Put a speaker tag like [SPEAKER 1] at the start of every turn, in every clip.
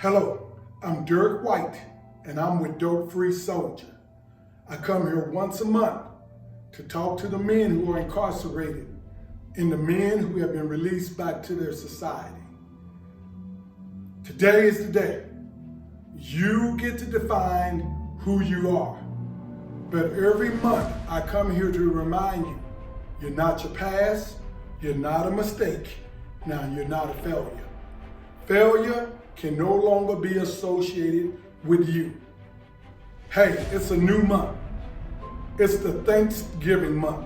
[SPEAKER 1] Hello, I'm Dirk White, and I'm with Dope Free Soldier. I come here once a month to talk to the men who are incarcerated and the men who have been released back to their society. Today is the day. You get to define who you are. But every month I come here to remind you, you're not your past, you're not a mistake, now you're not a failure. Failure can no longer be associated with you. Hey, it's a new month. It's the Thanksgiving month.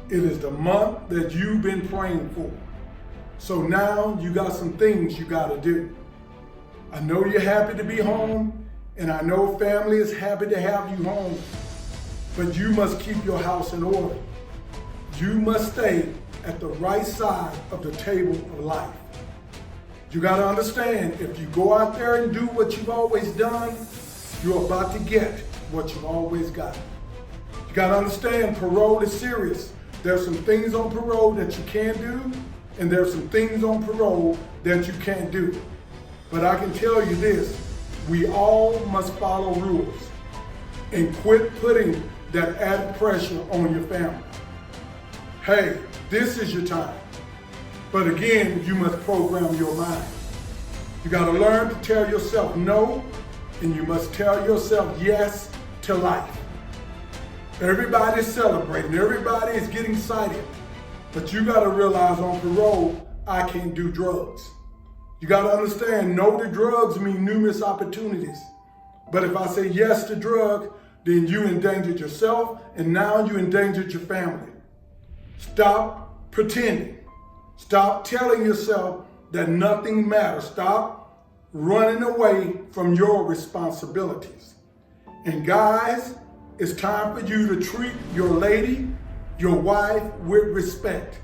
[SPEAKER 1] It is the month that you've been praying for. So now you got some things you gotta do. I know you're happy to be home, and I know family is happy to have you home, but you must keep your house in order. You must stay at the right side of the table of life. You gotta understand, if you go out there and do what you've always done, you're about to get what you've always got. You gotta understand, parole is serious. There's some things on parole that you can do, and there's some things on parole that you can't do. But I can tell you this, we all must follow rules and quit putting that added pressure on your family. Hey, this is your time. But again, you must program your mind. You gotta learn to tell yourself no, and you must tell yourself yes to life. Everybody's celebrating, everybody is getting excited, but you gotta realize on parole, I can't do drugs. You gotta understand, no to drugs mean numerous opportunities. But if I say yes to drug, then you endangered yourself, and now you endangered your family. Stop pretending. Stop telling yourself that nothing matters. Stop running away from your responsibilities. And guys, it's time for you to treat your lady, your wife, with respect.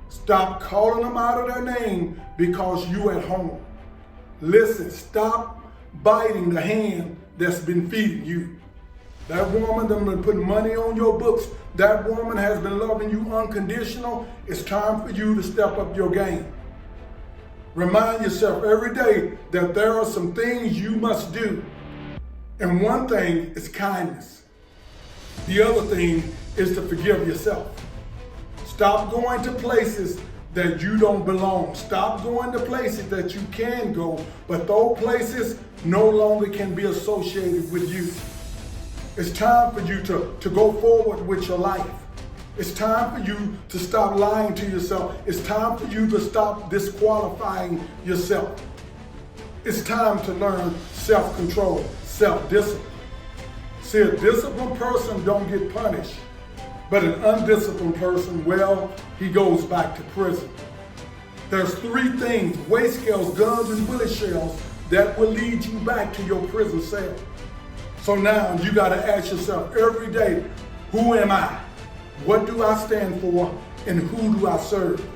[SPEAKER 1] Stop calling them out of their name because you at home. Listen, stop biting the hand that's been feeding you. That woman that's been putting money on your books, that woman has been loving you unconditional. It's time for you to step up your game. Remind yourself every day that there are some things you must do. And one thing is kindness. The other thing is to forgive yourself. Stop going to places that you don't belong. Stop going to places that you can go, but those places no longer can be associated with you. It's time for you to go forward with your life. It's time for you to stop lying to yourself. It's time for you to stop disqualifying yourself. It's time to learn self-control, self-discipline. See, a disciplined person don't get punished, but an undisciplined person, well, he goes back to prison. There's three things, weight scales, guns, and bullet shells, that will lead you back to your prison cell. So now you gotta ask yourself every day, who am I? What do I stand for? And who do I serve?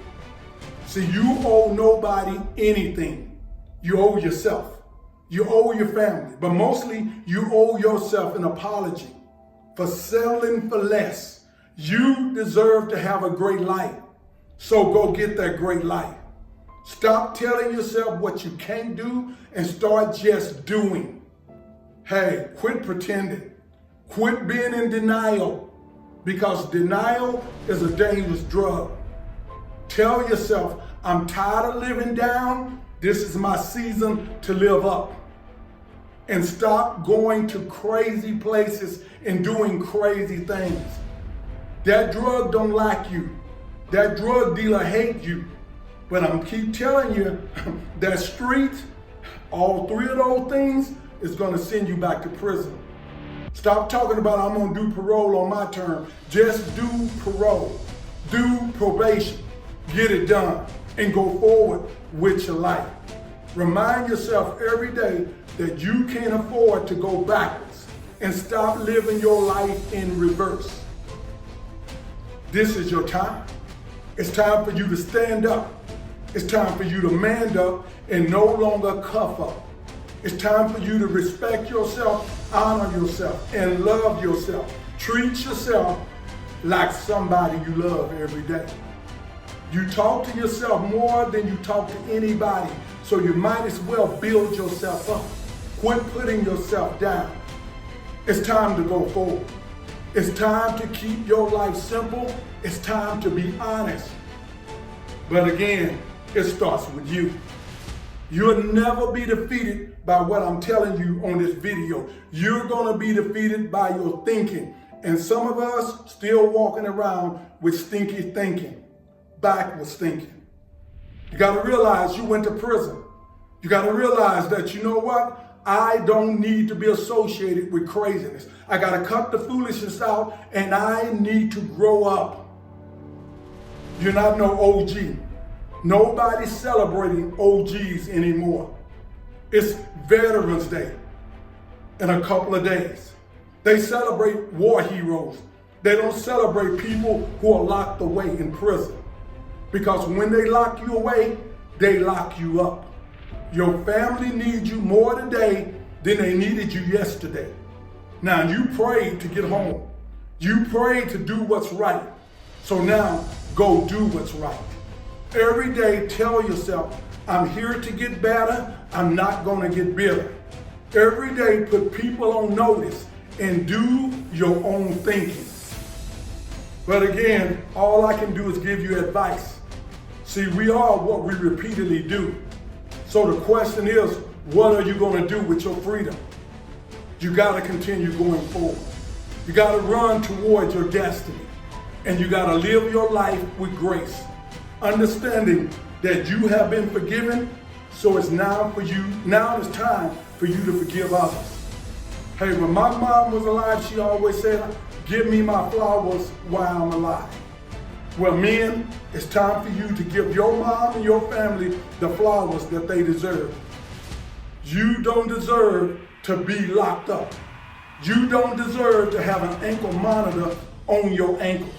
[SPEAKER 1] See, you owe nobody anything. You owe yourself. You owe your family, but mostly you owe yourself an apology for settling for less. You deserve to have a great life. So go get that great life. Stop telling yourself what you can't do and start just doing. Hey, quit pretending. Quit being in denial, because denial is a dangerous drug. Tell yourself, I'm tired of living down. This is my season to live up. And stop going to crazy places and doing crazy things. That drug don't like you. That drug dealer hate you. But I'm keep telling you, that street, all three of those things is gonna send you back to prison. Stop talking about I'm gonna do parole on my term. Just do parole, do probation, get it done, and go forward with your life. Remind yourself every day that you can't afford to go backwards, and stop living your life in reverse. This is your time. It's time for you to stand up. It's time for you to man up and no longer cuff up. It's time for you to respect yourself, honor yourself, and love yourself. Treat yourself like somebody you love every day. You talk to yourself more than you talk to anybody. So you might as well build yourself up. Quit putting yourself down. It's time to go forward. It's time to keep your life simple. It's time to be honest. But again, it starts with you. You'll never be defeated by what I'm telling you on this video. You're going to be defeated by your thinking. And some of us still walking around with stinky thinking, backwards thinking. You got to realize you went to prison. You got to realize that, you know what? I don't need to be associated with craziness. I got to cut the foolishness out, and I need to grow up. You're not no OG. Nobody's celebrating OGs anymore. It's Veterans Day in a couple of days. They celebrate war heroes. They don't celebrate people who are locked away in prison. Because when they lock you away, they lock you up. Your family needs you more today than they needed you yesterday. Now, you prayed to get home. You prayed to do what's right. So now, go do what's right. Every day, tell yourself, I'm here to get better. I'm not going to get bitter. Every day, put people on notice and do your own thinking. But again, all I can do is give you advice. See, we are what we repeatedly do. So the question is, what are you going to do with your freedom? You got to continue going forward. You got to run towards your destiny. And you got to live your life with grace. Understanding that you have been forgiven, so it's now it's time for you to forgive others. Hey, when my mom was alive, she always said, give me my flowers while I'm alive. Well, men, it's time for you to give your mom and your family the flowers that they deserve. You don't deserve to be locked up. You don't deserve to have an ankle monitor on your ankle.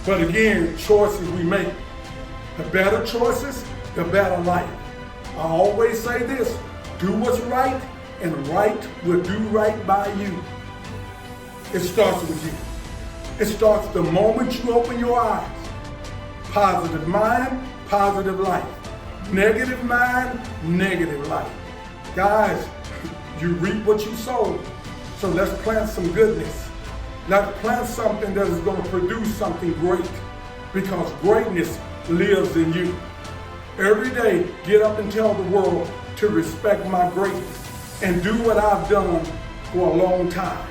[SPEAKER 1] But again, choices we make. The better choices, the better life. I always say this, do what's right, and right will do right by you. It starts with you. It starts the moment you open your eyes. Positive mind, positive life. Negative mind, negative life. Guys, you reap what you sow. So let's plant some goodness. Let's plant something that is going to produce something great. Because greatness lives in you. Every day, get up and tell the world to respect my greatness and do what I've done for a long time.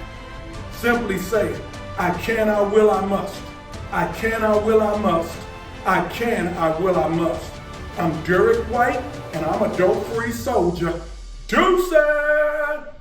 [SPEAKER 1] Simply say, I can, I will, I must. I can, I will, I must. I can, I will, I must. I'm Derek White, and I'm a dope-free soldier. Deuces!